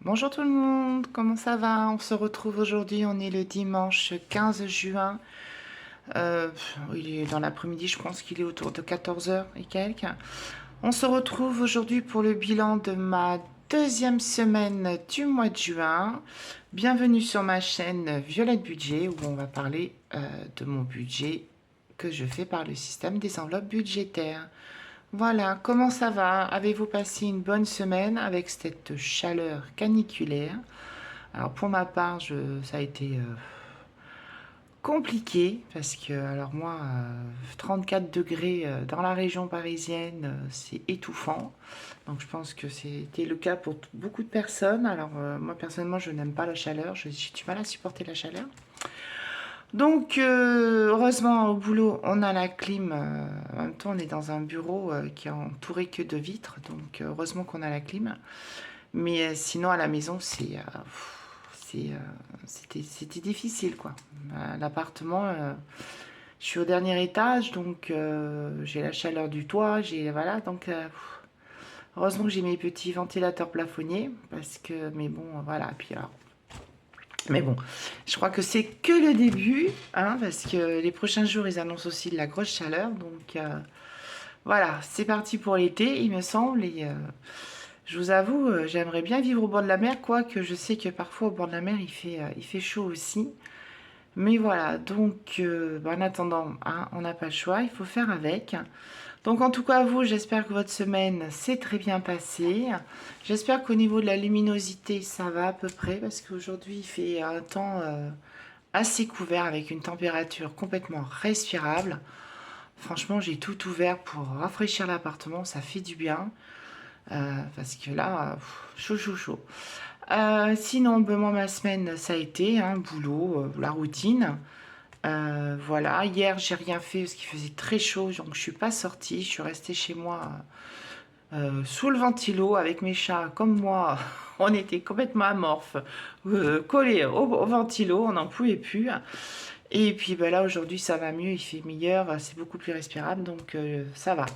Bonjour tout le monde, comment ça va? On se retrouve aujourd'hui, on est le dimanche 15 juin. Il est dans l'après-midi, je pense qu'il est autour de 14 heures et quelques. On se retrouve aujourd'hui pour le bilan de ma deuxième semaine du mois de juin. Bienvenue sur ma chaîne Violette Budget où on va parler de mon budget que je fais par le système des enveloppes budgétaires. Voilà, comment ça va? Avez-vous passé une bonne semaine avec cette chaleur caniculaire? Alors pour ma part, ça a été compliqué parce que, alors moi, 34 degrés dans la région parisienne, c'est étouffant. Donc je pense que c'était le cas pour beaucoup de personnes. Alors moi personnellement, je n'aime pas la chaleur, j'ai du mal à supporter la chaleur. Donc, heureusement, au boulot, on a la clim. En même temps, on est dans un bureau qui est entouré que de vitres. Donc, heureusement qu'on a la clim. Mais sinon, à la maison, c'était difficile, quoi. L'appartement, je suis au dernier étage, donc j'ai la chaleur du toit. Voilà, donc, heureusement que j'ai mes petits ventilateurs plafonniers. Parce que, mais bon, voilà. Puis alors, mais bon, je crois que c'est que le début, hein, parce que les prochains jours, ils annoncent aussi de la grosse chaleur. Donc voilà, c'est parti pour l'été, il me semble. Et je vous avoue, j'aimerais bien vivre au bord de la mer, quoique je sais que parfois au bord de la mer, il fait chaud aussi. Mais voilà, donc en attendant, hein, on n'a pas le choix, il faut faire avec. Donc en tout cas, vous, j'espère que votre semaine s'est très bien passée. J'espère qu'au niveau de la luminosité, ça va à peu près, parce qu'aujourd'hui, il fait un temps assez couvert avec une température complètement respirable. Franchement, j'ai tout ouvert pour rafraîchir l'appartement, ça fait du bien. Parce que là, chaud, chaud, chaud. Sinon, ben, moi, ma semaine, ça a été, hein, boulot, la routine. Voilà, hier j'ai rien fait parce qu'il faisait très chaud, donc je suis pas sortie, je suis restée chez moi sous le ventilo avec mes chats comme moi. On était complètement amorphes, collés au ventilo, on n'en pouvait plus. Et puis ben là aujourd'hui ça va mieux, il fait meilleur, c'est beaucoup plus respirable, donc ça va.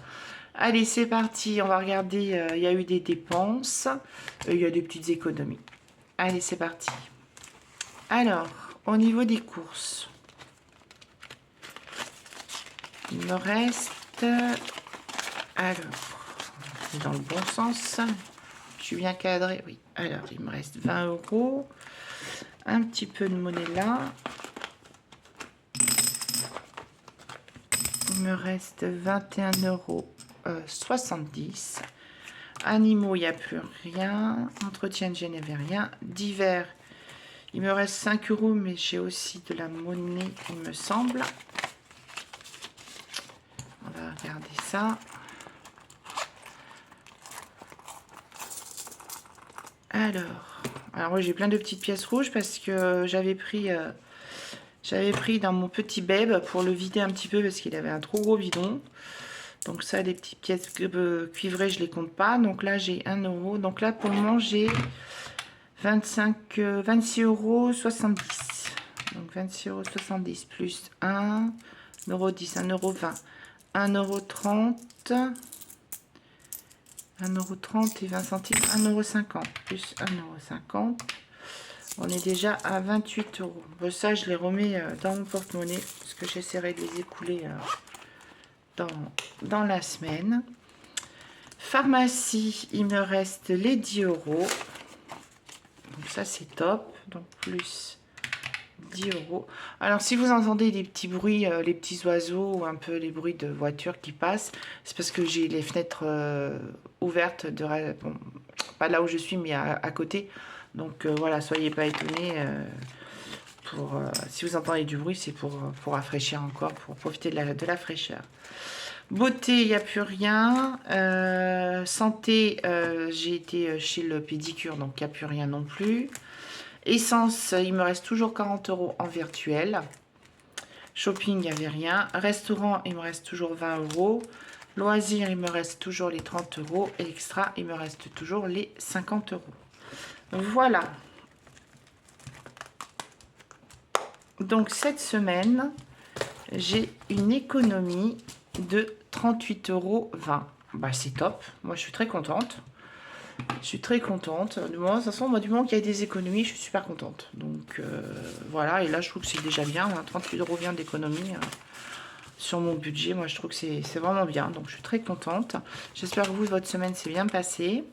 Allez, c'est parti, on va regarder, il y a eu des dépenses, il y a des petites économies. Allez, c'est parti. Alors, au niveau des courses, il me reste... Alors, c'est dans le bon sens. Je suis bien cadré, oui. Alors, il me reste 20 euros. Un petit peu de monnaie là. Il me reste 21 euros 70. Animaux, il n'y a plus rien. Entretien de je n'avais rien. Divers, il me reste 5 euros, mais j'ai aussi de la monnaie, il me semble. On va regarder ça. Alors oui, j'ai plein de petites pièces rouges parce que j'avais pris dans mon petit beb pour le vider un petit peu parce qu'il avait un trop gros bidon. Donc ça, les petites pièces cuivrées, je les compte pas. Donc là, j'ai 1 euro. Donc là, pour le moment, j'ai 26,70 euros. Donc 26,70 € plus 1,10 €, 1,20 €, 1,30 €. 1,30 € et 20 centimes, 1,50 € plus 1,50 €. On est déjà à 28 euros. Bon, ça, je les remets dans mon porte-monnaie parce que j'essaierai de les écouler dans la semaine. Pharmacie, il me reste les 10 euros. Donc ça, c'est top. Donc plus 10 euros. Alors, si vous entendez des petits bruits, les petits oiseaux ou un peu les bruits de voitures qui passent, c'est parce que j'ai les fenêtres ouvertes, bon, pas là où je suis, mais à côté. Donc voilà, soyez pas étonnés. Si vous entendez du bruit, c'est pour rafraîchir encore, pour profiter de la fraîcheur. Beauté, il n'y a plus rien. Santé, j'ai été chez le pédicure, donc il n'y a plus rien non plus. Essence, il me reste toujours 40 euros en virtuel. Shopping, il n'y avait rien. Restaurant, il me reste toujours 20 euros. Loisirs, il me reste toujours les 30 euros. Et extra, il me reste toujours les 50 euros. Voilà. Donc cette semaine, j'ai une économie de 38,20 €. Bah, c'est top. Moi, je suis très contente. Je suis très contente. Du moment, de toute façon, moi, du moment qu'il y a des économies, je suis super contente. Donc, voilà. Et là, je trouve que c'est déjà bien. 38 € vient d'économie sur mon budget. Moi, je trouve que c'est vraiment bien. Donc, je suis très contente. J'espère que vous, votre semaine s'est bien passée.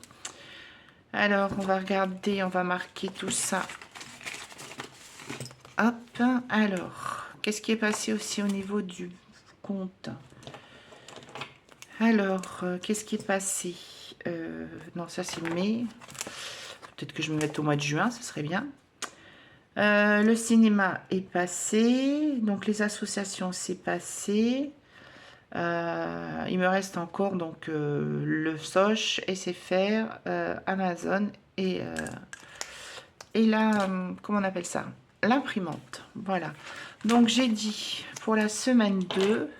Alors, on va regarder, on va marquer tout ça. Hop. Alors, qu'est-ce qui est passé aussi au niveau du compte? Alors, qu'est-ce qui est passé? Non, ça, c'est mai. Peut-être que je me mette au mois de juin, ce serait bien. Le cinéma est passé. Donc, les associations, c'est passé. Il me reste encore donc le Soch, SFR, Amazon et la, comment on appelle ça? L'imprimante. Voilà. Donc, j'ai dit pour la semaine 2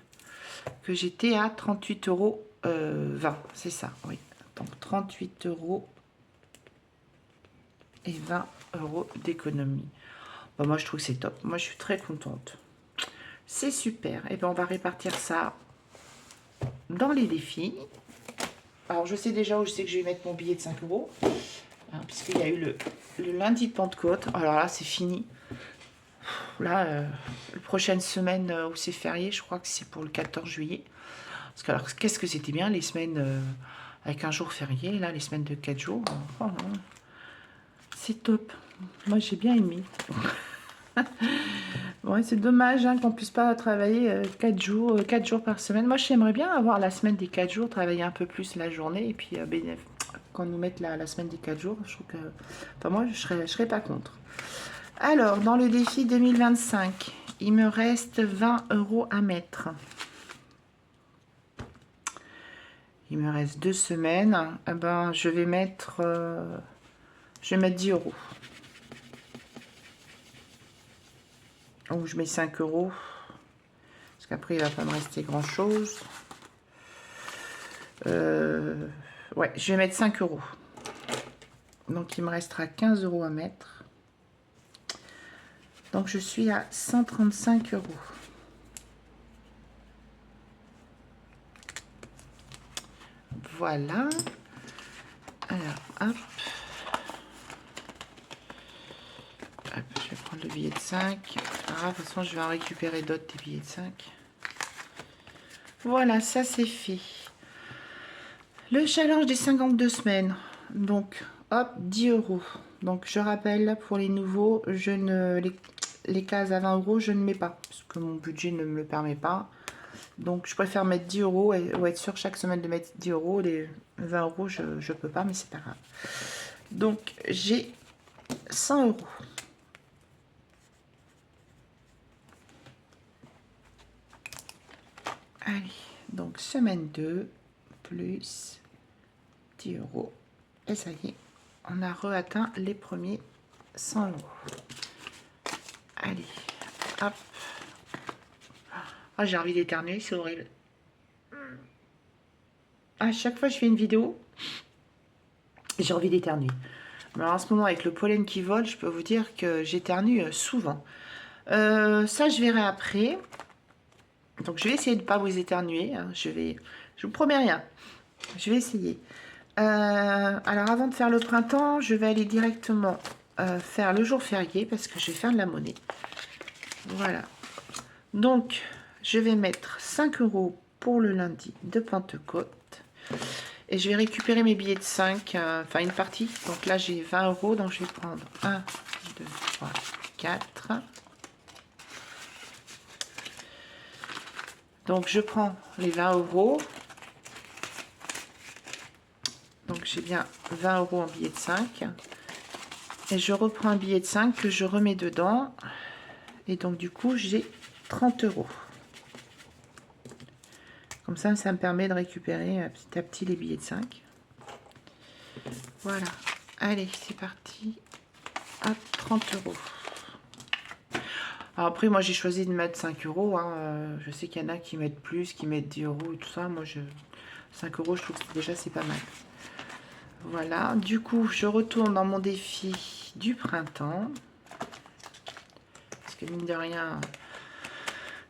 que j'étais à 38,20 €. C'est ça, oui. Donc, 38 € et 20 € d'économie. Bon, moi, je trouve que c'est top. Moi, je suis très contente. C'est super. Et bien, on va répartir ça dans les défis. Alors, je sais déjà où je sais que je vais mettre mon billet de 5 €. Hein, puisqu'il y a eu le lundi de Pentecôte. Alors là, c'est fini. Là, la prochaine semaine où c'est férié, je crois que c'est pour le 14 juillet. Parce que, alors, qu'est-ce que c'était bien, les semaines avec un jour férié. Là, les semaines de 4 jours. Oh, c'est top. Moi, j'ai bien aimé. Ouais, c'est dommage hein, qu'on puisse pas travailler 4 jours par semaine. Moi, j'aimerais bien avoir la semaine des 4 jours, travailler un peu plus la journée. Et puis, quand nous mettent la semaine des 4 jours, je trouve que... Enfin, moi, je serais pas contre. Alors, dans le défi 2025, il me reste 20 € à mettre. Il me reste 2 semaines. Eh ben, je vais mettre 10 €. Ou je mets 5 €. Parce qu'après, il va pas me rester grand-chose. Ouais, je vais mettre 5 €. Donc, il me restera 15 € à mettre. Donc, je suis à 135 €. Voilà. Alors, hop. Hop, je vais prendre le billet de 5. Ah, de toute façon, je vais en récupérer d'autres, des billets de 5. Voilà, ça c'est fait. Le challenge des 52 semaines. Donc, hop, 10 €. Donc, je rappelle, pour les nouveaux, je ne les cases à 20 € je ne mets pas. Parce que mon budget ne me le permet pas. Donc, je préfère mettre 10 € ou être sûr chaque semaine de mettre 10 €. Les 20 €, je ne peux pas, mais c'est pas grave. Donc, j'ai 100 €. Allez, donc semaine 2, plus 10 €. Et ça y est, on a re-atteint les premiers 100 €. Allez, hop. Ah, j'ai envie d'éternuer, c'est horrible. À chaque fois que je fais une vidéo, j'ai envie d'éternuer. Alors en ce moment, avec le pollen qui vole, je peux vous dire que j'éternue souvent. Ça, je verrai après. Donc, je vais essayer de ne pas vous éternuer. Hein. Je vous promets rien. Je vais essayer. Alors, avant de faire le printemps, je vais aller directement faire le jour férié parce que je vais faire de la monnaie. Voilà. Donc, je vais mettre 5 € pour le lundi de Pentecôte. Et je vais récupérer mes billets de 5, enfin une partie. Donc là, j'ai 20 €. Donc, je vais prendre 1, 2, 3, 4. Donc, je prends les 20 €. Donc, j'ai bien 20 € en billet de 5. Et je reprends un billet de 5 que je remets dedans. Et donc, du coup, j'ai 30 €. Comme ça me permet de récupérer petit à petit les billets de 5. Voilà. Allez, c'est parti. Hop, 30 €. Alors après, moi, j'ai choisi de mettre 5 €. Hein. Je sais qu'il y en a qui mettent plus, qui mettent 10 € et tout ça. Moi, 5 €, je trouve que déjà, c'est pas mal. Voilà. Du coup, je retourne dans mon défi du printemps. Parce que mine de rien,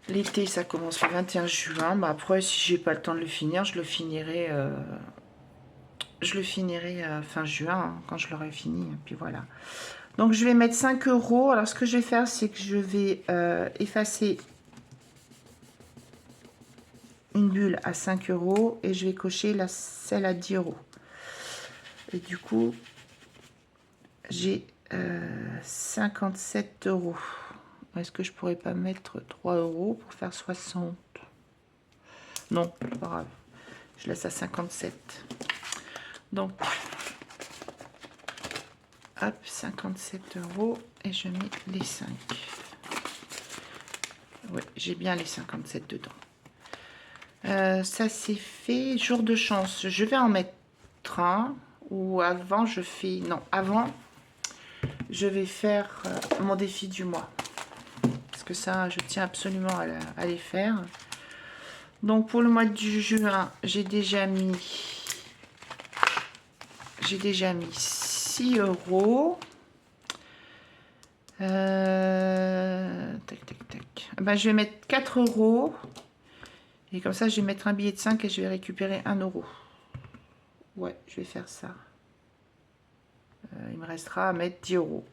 l'été, ça commence le 21 juin. Bah, après, si j'ai pas le temps de le finir, je le finirai Je le finirai fin juin, hein, quand je l'aurai fini. Et puis voilà. Donc je vais mettre 5 euros. Alors ce que je vais faire, c'est que je vais effacer une bulle à 5 euros et je vais cocher celle à 10 euros. Et du coup, j'ai 57 euros. Est-ce que je pourrais pas mettre 3 euros pour faire 60? Non, pas grave. Je laisse à 57. Donc, hop, 57 euros et je mets les 5. Oui, j'ai bien les 57 dedans. Ça c'est fait. Jour de chance, je vais en mettre un. Ou avant, je fais... Non, avant, je vais faire mon défi du mois. Parce que ça, je tiens absolument à les faire. Donc, pour le mois de juin, j'ai déjà mis 6 euros. Tac, tac, tac. Ben, je vais mettre 4 euros. Et comme ça, je vais mettre un billet de 5 et je vais récupérer 1 euro. Ouais, je vais faire ça. Il me restera à mettre 10 euros.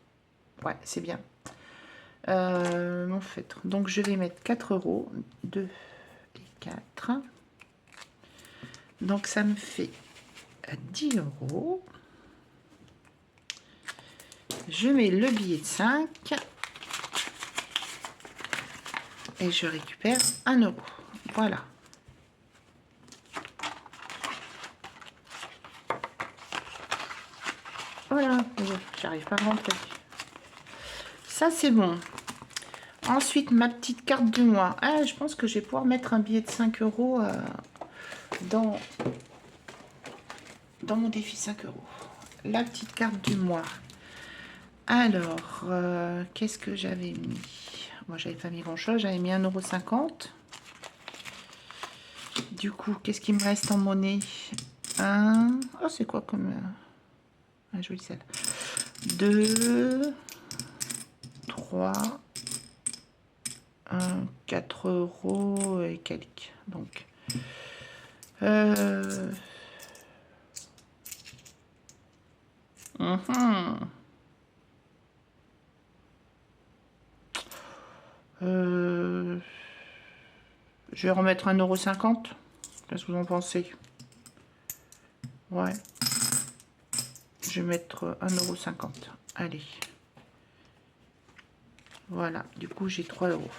Ouais, c'est bien. Mon feutre. Donc, je vais mettre 4 euros. 2 et 4. Donc, ça me fait 10 euros. Je mets le billet de 5. Et je récupère 1 euro. Voilà. Voilà. J'arrive pas à rentrer. Ça, c'est bon. Ensuite, ma petite carte du mois. Ah, je pense que je vais pouvoir mettre un billet de 5 euros dans mon défi 5 euros. La petite carte du mois. Alors, qu'est-ce que j'avais mis? Moi, j'avais pas mis grand-chose. J'avais mis 1,50 €. Du coup, qu'est-ce qui me reste en monnaie? Oh, c'est quoi comme... un joli celle. 2, 3, 4 euros et quelques. Donc, je vais remettre 1,50 €. Qu'est-ce que vous en pensez? Ouais. Je vais mettre 1,50 €. Allez. Voilà. Du coup, j'ai 3 euros.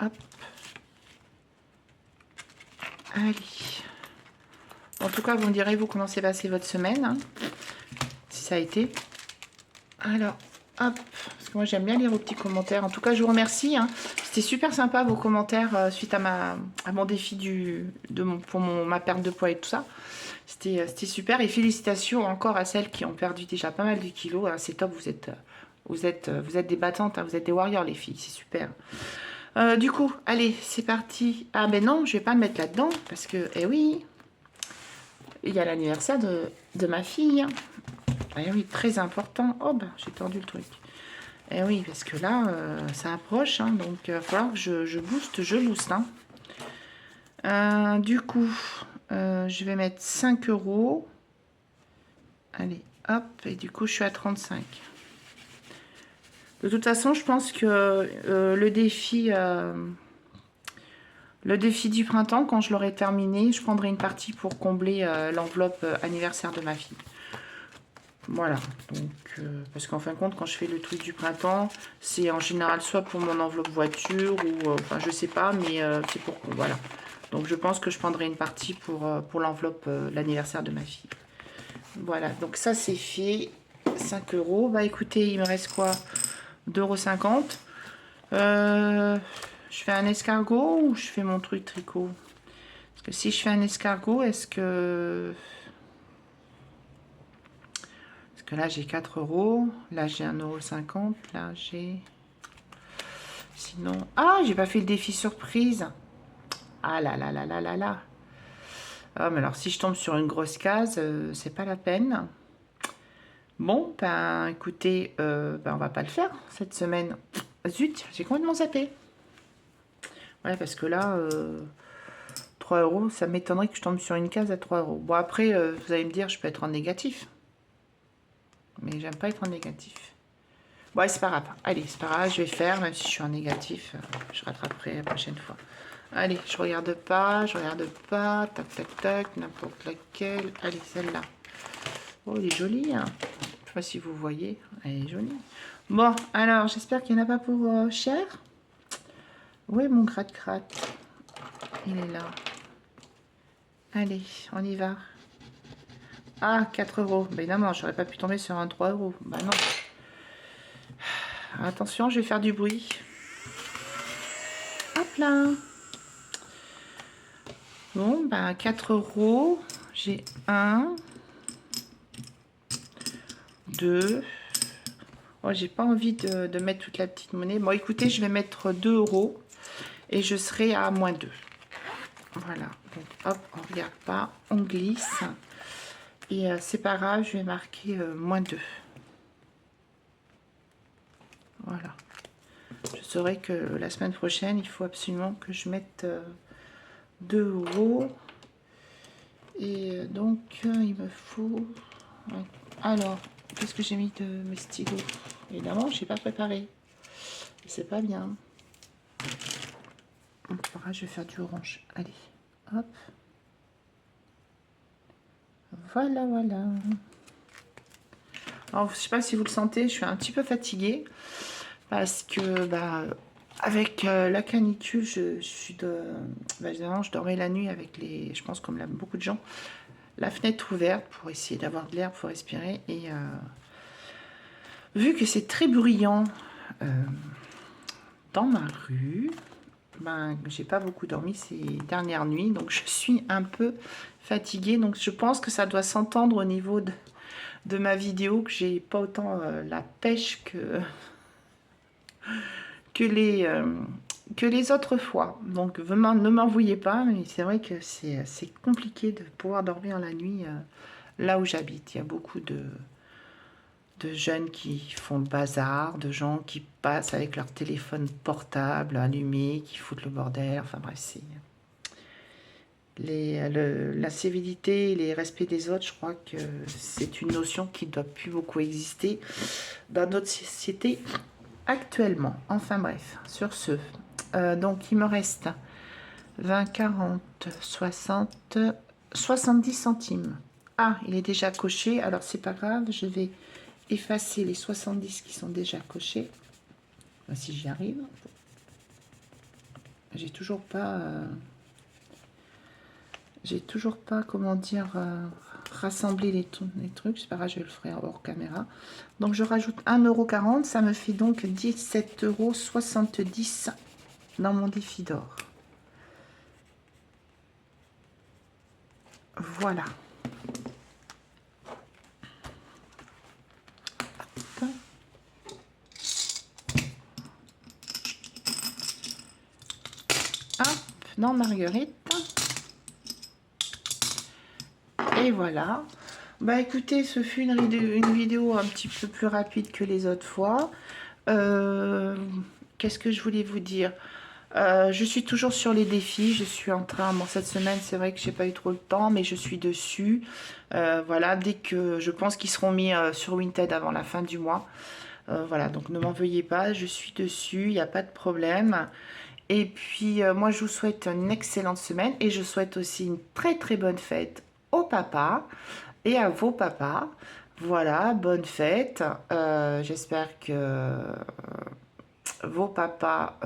Hop. Allez. En tout cas, vous me direz, vous, comment s'est passée votre semaine. Hein, si ça a été. Alors, hop. Parce que moi, j'aime bien lire vos petits commentaires. En tout cas, je vous remercie. Hein. C'était super sympa, vos commentaires, suite à mon défi pour ma perte de poids et tout ça. C'était super. Et félicitations encore à celles qui ont perdu déjà pas mal de kilos. Hein. C'est top, vous êtes des battantes. Hein. Vous êtes des warriors, les filles. C'est super. Du coup, allez, c'est parti. Ah ben non, je vais pas me mettre là-dedans. Parce que, eh oui, il y a l'anniversaire de ma fille. Eh oui, très important. Oh ben, j'ai tordu le truc. Eh oui, parce que là, ça approche. Hein, donc, il va falloir que je booste. Hein. Du coup, je vais mettre 5 euros. Allez, hop. Et du coup, je suis à 35. De toute façon, je pense que le défi du printemps, quand je l'aurai terminé, je prendrai une partie pour combler l'enveloppe anniversaire de ma fille. Voilà. Donc, parce qu'en fin de compte, quand je fais le truc du printemps, c'est en général soit pour mon enveloppe voiture ou... enfin, je sais pas, mais c'est pour... Voilà. Donc, je pense que je prendrai une partie pour l'enveloppe l'anniversaire de ma fille. Voilà. Donc, ça, c'est fait. 5 euros. Bah, écoutez, il me reste quoi? 2,50 €. Je fais un escargot ou je fais mon truc tricot? Parce que si je fais un escargot, est-ce que là j'ai 4 euros, là j'ai 1,50 €, là j'ai... Sinon... Ah, j'ai pas fait le défi surprise. Ah là là là là là là. Ah, mais alors si je tombe sur une grosse case, c'est pas la peine. Bon, ben écoutez, on va pas le faire cette semaine. Zut, j'ai complètement zappé. Ouais, parce que là, 3 euros, ça m'étonnerait que je tombe sur une case à 3 euros. Bon, après, vous allez me dire, je peux être en négatif. Mais j'aime pas être en négatif. Bon, c'est pas grave. Allez, c'est pas grave, je vais faire, même si je suis en négatif, je rattraperai la prochaine fois. Allez, je regarde pas, tac, tac, tac, n'importe laquelle. Allez, celle-là. Oh, elle est jolie, hein. Je sais pas si vous voyez, elle est jolie. Bon, alors, j'espère qu'il n'y en a pas pour cher. Où est mon gratte-gratte? Il est là. Allez, on y va. Ah, 4 euros. Ben évidemment, j'aurais pas pu tomber sur un 3 euros. Bah non. Attention, je vais faire du bruit. Hop là. Bon, ben 4 euros. J'ai 1, 2. Oh, j'ai pas envie de mettre toute la petite monnaie. Bon, écoutez, je vais mettre 2 euros. Et je serai à moins 2. Voilà. Donc, hop, on regarde pas. On glisse. Et c'est pas grave, je vais marquer moins 2. Voilà. Je saurai que la semaine prochaine, il faut absolument que je mette 2 euros. Et donc, il me faut... Alors, qu'est-ce que j'ai mis de mes stylos? Évidemment, je n'ai pas préparé. C'est pas bien. Voilà, je vais faire du orange. Allez, hop. Voilà, voilà. Alors, je ne sais pas si vous le sentez, je suis un petit peu fatiguée. Parce que, avec la canicule, évidemment, je dormais la nuit avec je pense comme beaucoup de gens, la fenêtre ouverte pour essayer d'avoir de l'air pour respirer. Et vu que c'est très bruyant dans ma rue, j'ai pas beaucoup dormi ces dernières nuits, donc je suis un peu fatiguée. Donc je pense que ça doit s'entendre au niveau de ma vidéo, que j'ai pas autant la pêche que les autres fois. Donc ne m'en vouillez pas, mais c'est vrai que c'est compliqué de pouvoir dormir la nuit là où j'habite. Il y a beaucoup de jeunes qui font le bazar, de gens qui passent avec leur téléphone portable allumé, qui foutent le bordel. Enfin bref, c'est la civilité et les respects des autres. Je crois que c'est une notion qui ne doit plus beaucoup exister dans notre société actuellement. Enfin bref, sur ce, donc il me reste 20, 40, 60, 70 centimes. Ah, il est déjà coché, alors c'est pas grave, je vais effacer les 70 qui sont déjà cochés. Si j'y arrive. J'ai toujours pas comment dire, rassembler les trucs. C'est pas grave, je le ferai hors caméra. Donc je rajoute 1,40 €, ça me fait donc 17,70 € dans mon défi d'or. Voilà. Hop, non Marguerite. Et voilà. Bah écoutez, ce fut une vidéo un petit peu plus rapide que les autres fois. Qu'est-ce que je voulais vous dire? Je suis toujours sur les défis. Je suis en train... Bon, cette semaine, c'est vrai que j'ai pas eu trop le temps, mais je suis dessus. Voilà, dès que je pense qu'ils seront mis sur Vinted avant la fin du mois. Voilà, donc ne m'en veuillez pas. Je suis dessus, il n'y a pas de problème. Et puis, moi, je vous souhaite une excellente semaine. Et je souhaite aussi une très très bonne fête aux papas et à vos papas. Voilà, bonne fête. J'espère que vos papas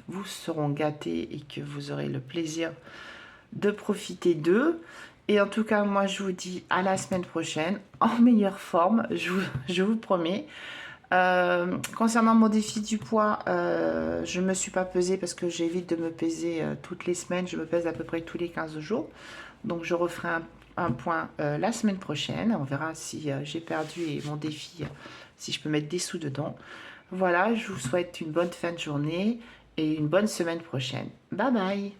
vous seront gâtés et que vous aurez le plaisir de profiter d'eux. Et en tout cas, moi, je vous dis à la semaine prochaine, en meilleure forme, je vous promets. Concernant mon défi du poids, je ne me suis pas pesée parce que j'évite de me peser toutes les semaines. Je me pèse à peu près tous les 15 jours. Donc, je referai un point la semaine prochaine. On verra si j'ai perdu et mon défi, si je peux mettre des sous dedans. Voilà, je vous souhaite une bonne fin de journée et une bonne semaine prochaine. Bye bye!